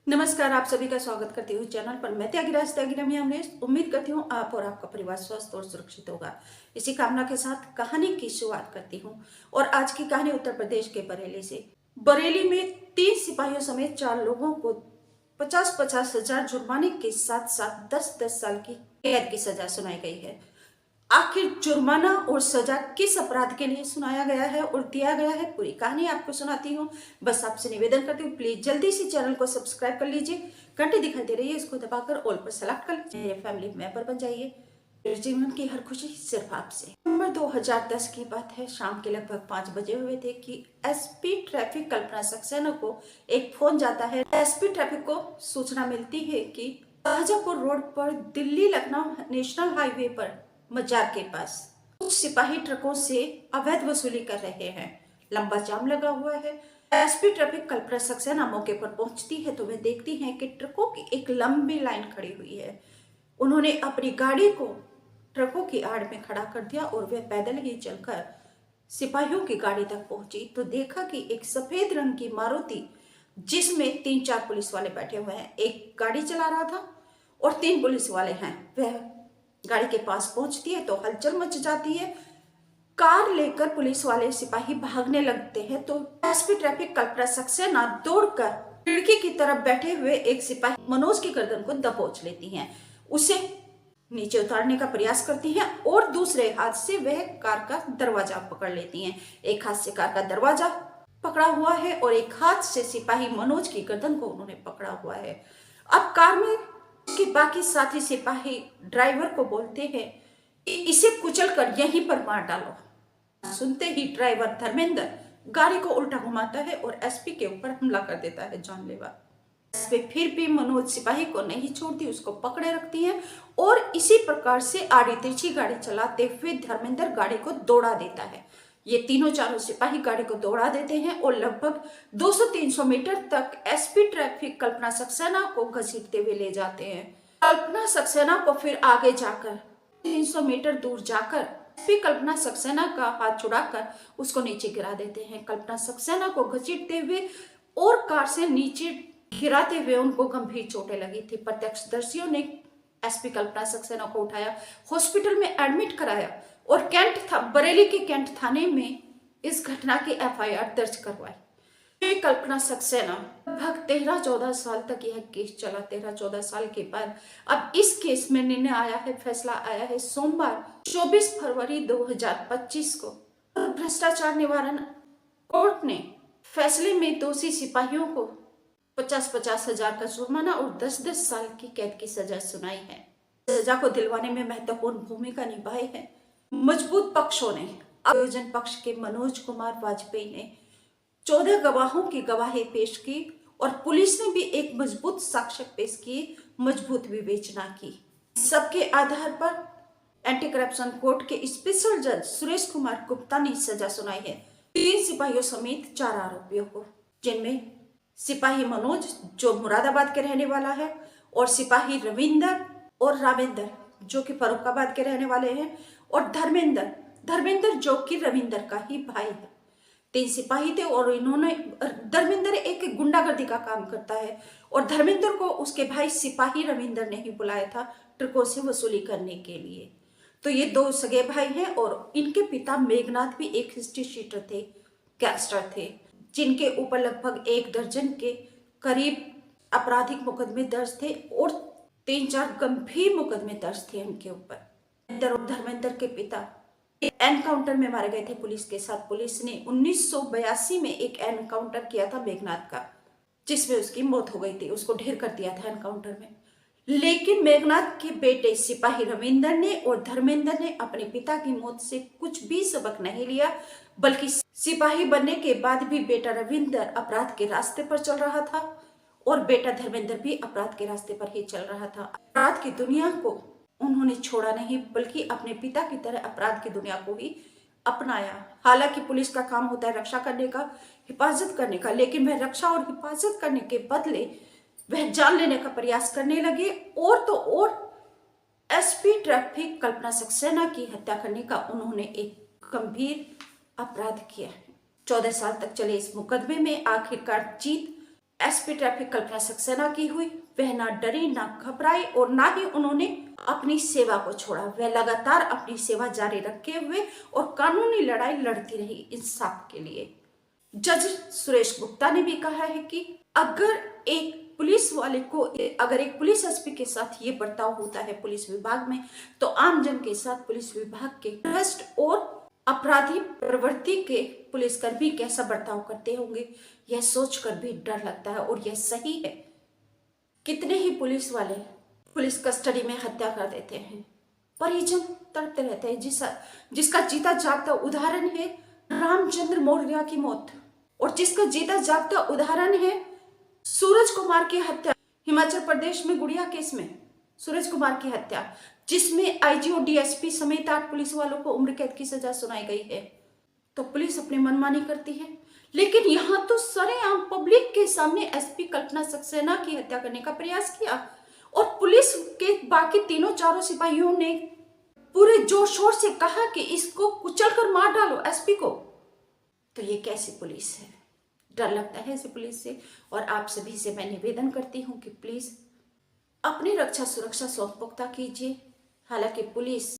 नमस्कार, आप सभी का स्वागत करती हूँ चैनल पर। मैं त्यागी हमने उम्मीद करती हूँ आप और आपका परिवार स्वस्थ और सुरक्षित होगा। इसी कामना के साथ कहानी की शुरुआत करती हूँ। और आज की कहानी उत्तर प्रदेश के बरेली से। बरेली में 3 सिपाहियों समेत 4 लोगों को 50-50 हजार जुर्माने के साथ साथ 10-10 साल की कैद की सजा सुनाई गई है। आखिर जुर्माना और सजा किस अपराध के लिए सुनाया गया है और दिया गया है, पूरी कहानी आपको सुनाती हूँ। बस आपसे निवेदन करती हूँ, प्लीज जल्दी से चैनल को सब्सक्राइब कर लीजिए। घंटी दिखाई दे रही है, इसको दबाकर ऑल पर सेलेक्ट कर लीजिए। मेरे फैमिली मेंबर बन जाइए। मेरे जीवन की हर खुशी सिर्फ आपसे। नवंबर 2010 की बात है। शाम के लगभग 5 बजे हुए थे कि एसपी ट्रैफिक कल्पना सक्सेना को एक फोन जाता है। एसपी ट्रैफिक को सूचना मिलती है कि शाहजहांपुर रोड पर दिल्ली लखनऊ नेशनल हाईवे पर मजार के पास कुछ सिपाही ट्रकों से अवैध वसूली कर रहे हैं। लंबा जाम लगा हुआ है। एसपी ट्रैफिक कल्पना सक्सेना मौके पर पहुंचती है तो वे देखती हैं कि ट्रकों की एक लंबी लाइन खड़ी हुई है। उन्होंने अपनी गाड़ी को ट्रकों की आड़ में खड़ा कर दिया और वे पैदल ही चलकर सिपाहियों की गाड़ी तक पहुंची तो देखा कि एक सफेद रंग की मारुति, जिसमें 3-4 पुलिस वाले बैठे हुए हैं, एक गाड़ी चला रहा था और 3 पुलिस वाले हैं। वह गाड़ी के पास पहुंचती है तो हलचल मच जाती है। कार लेकर पुलिस वाले सिपाही भागने लगते हैं तो एसपी ट्रैफिक कल्पना सक्सेना दौड़कर खिड़की की तरफ बैठे हुए एक सिपाही मनोज की गर्दन को दबोच लेती हैं। उसे नीचे उतारने का प्रयास करती हैं और दूसरे हाथ से वह कार का दरवाजा पकड़ लेती हैं। एक हाथ से कार का दरवाजा पकड़ा हुआ है और एक हाथ से सिपाही मनोज की गर्दन को उन्होंने पकड़ा हुआ है। अब कार में के बाकी साथी सिपाही ड्राइवर को बोलते हैं कि इसे कुचल कर यहीं पर मार डालो। सुनते ही ड्राइवर धर्मेंद्र गाड़ी को उल्टा घुमाता है और एसपी के ऊपर हमला कर देता है जानलेवा। एसपी फिर भी मनोज सिपाही को नहीं छोड़ती, उसको पकड़े रखती है और इसी प्रकार से आड़ी तिरछी गाड़ी चलाते हुए धर्मेंद्र गाड़ी को दौड़ा देता है। ये तीनों चारों सिपाही गाड़ी को दौड़ा देते हैं और लगभग 200-300 मीटर तक एसपी ट्रैफिक कल्पना सक्सेना को घसीटते हुए ले जाते हैं। कल्पना सक्सेना को फिर आगे जाकर 300 मीटर दूर जाकर एसपी कल्पना सक्सेना का हाथ छुड़ाकर उसको नीचे गिरा देते हैं। कल्पना सक्सेना को घसीटते हुए और कार से नीचे गिराते हुए उनको गंभीर चोटें लगी थी। प्रत्यक्षदर्शियों ने एसपी कल्पना सक्सेना को उठाया, हॉस्पिटल में एडमिट कराया और बरेली के कैंट थाने में इस घटना की एफआईआर दर्ज करवाई। कल्पना सक्सेना लगभग 13-14 साल तक यह केस चला। 13-14 साल के बाद अब इस केस में निर्णय आया है, फैसला आया है सोमवार 24 फरवरी 2025 को। भ्रष्टाचार निवारण कोर्ट ने फैसले में दोषी सिपाहियों को 50-50 हजार का जुर्माना और 10-10 साल की कैद की सजा सुनाई है। सजा को दिलवाने में महत्वपूर्ण भूमिका निभाई है मजबूत पक्षों ने। आयोजन पक्ष के मनोज कुमार वाजपेयी ने 14 गवाहों की गवाही पेश की और पुलिस ने भी एक मजबूत साक्ष्य पेश किए, मजबूत विवेचना की। सबके आधार पर एंटी करप्शन कोर्ट के स्पेशल जज सुरेश कुमार गुप्ता ने सजा सुनाई है 3 सिपाहियों समेत 4 आरोपियों को, जिनमें सिपाही मनोज जो मुरादाबाद के रहने वाला है और सिपाही रविंदर और राविंदर जो कि फरुखाबाद के रहने वाले हैं और धर्मेंद्र जो कि रविंदर का ही भाई है। 3 सिपाही थे और इन्होंने धर्मेंद्र एक गुंडागर्दी का काम करता है और धर्मेंद्र को उसके भाई सिपाही रविंदर ने ही बुलाया था ट्रकों से वसूली करने के लिए। तो ये 2 सगे भाई हैं और इनके पिता मेघनाथ भी एक हिस्ट्री शीटर थे, गैंगस्टर थे, जिनके ऊपर लगभग 1 दर्जन के करीब आपराधिक मुकदमे दर्ज थे और 3-4 गंभीर मुकदमे दर्ज थे उनके ऊपर। धर्मेंद्र के पिता एनकाउंटर में मारे गए थे पुलिस के साथ। पुलिस ने 1982 में एक एनकाउंटर किया था मेघनाथ का, जिसमें उसकी मौत हो गई थी, उसको ढेर कर दिया था एनकाउंटर में। लेकिन मेघनाथ के बेटे सिपाही रविंदर ने और धर्मेंद्र ने अपने पिता की मौत से कुछ भी सबक नहीं लिया, बल्कि सिपाही बनने के बाद भी बेटा रविंदर अपराध के रास्ते पर चल रहा था और बेटा धर्मेंद्र भी अपराध के रास्ते पर ही चल रहा था। अपराध की दुनिया को उन्होंने छोड़ा नहीं, बल्कि अपने पिता की तरह अपराध की दुनिया को ही अपनाया। हालांकि पुलिस का काम होता है रक्षा करने का, हिफाजत करने का, लेकिन वह रक्षा और हिफाजत करने के बदले वह जान लेने का प्रयास करने लगे और तो और एसपी ट्रैफिक कल्पना सक्सेना की हत्या करने का उन्होंने एक गंभीर अपराध किया है। 14 साल तक चले इस मुकदमे में आखिरकार जीत एसपी ट्रैफिक कल्पना सक्सेना की हुई। वह ना डरी ना घबराई और ना ही उन्होंने अपनी सेवा को छोड़ा। वह लगातार अपनी सेवा जारी रखे हुए और कानूनी लड़ाई लड़ती रही इंसाफ के लिए। जज सुरेश गुप्ता ने भी कहा है कि अगर एक पुलिस एसपी के साथ ये बर्ताव होता है पुलिस विभाग में, तो आमजन के साथ पुलिस विभाग के भ्रष्ट और अपराधी प्रवृत्ति के पुलिसकर्मी कैसा बर्ताव करते होंगे, यह सोचकर भी डर लगता है। और यह सही है, कितने ही पुलिस वाले पुलिस कस्टडी में हत्या कर देते हैं, परिजन तड़पते रहते हैं। जिसका जीता जागता उदाहरण है रामचंद्र मौर्य की मौत, और जिसका जीता जागता उदाहरण है सूरज कुमार की हत्या। हिमाचल प्रदेश में गुड़िया केस में सूरज कुमार की हत्या, जिसमें आईजी और डीएसपी समेत 8 पुलिस वालों को उम्र कैद की सजा सुनाई गई है। तो पुलिस अपनी मनमानी करती है, लेकिन यहाँ तो सरेआम पब्लिक के सामने एसपी कल्पना सक्सेना की हत्या करने का प्रयास किया, और पुलिस के बाकी तीनों चारों सिपाहियों ने पूरे जोर शोर से कहा कि इसको कुचल कर मार डालो एसपी को। तो ये कैसी पुलिस है? डर लगता है ऐसी पुलिस से। और आप सभी से मैं निवेदन करती हूँ कि प्लीज अपनी रक्षा सुरक्षा स्वयं पुख्ता कीजिए। हालांकि पुलिस